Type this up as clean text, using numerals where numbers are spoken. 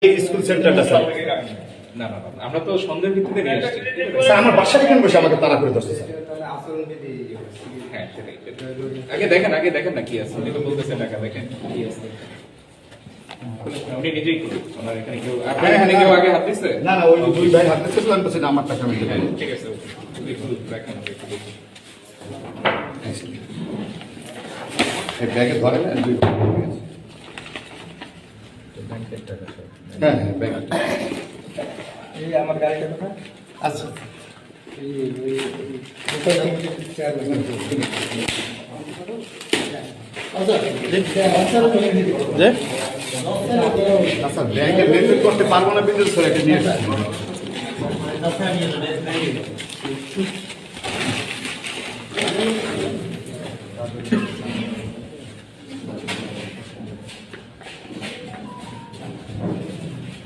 এই স্কুল সেন্টারটা স্যার না না না, আমরা তো সন্দেহের ভিত্তিতে নিয়ে আসছি। স্যার আমার বাসায় এখানে বসে আমাকে তাড়া করে ধরছে স্যার। হ্যাঁ সেটাই আগে দেখেন না কি আছে, উনি তো বলতেছেন টাকা দেখেন কি আছে। উনি নিজেই করুন, ওনার এখানে কেউ আপনার এখানে কেউ আগে হাত দিচ্ছে? না না ওই দুই ভাই হাত দিচ্ছে আমি বলছি না আমার টাকা আমি দেবো। হ্যাঁ, ঠিক আছে একটু দেখেন একটু দেখি। এই ব্যাগে ধরে না দুই ভাই হ্যাঁ হ্যাঁ ব্যাগ এই আমার গাড়িটা কোথায়? আচ্ছা এই মোটর কমিটির চেয়ারম্যান। আচ্ছা ব্যাগে মেনটেন করতে পারবো না বিদ্যুৎ স্যার এটা নিয়ে আসছি।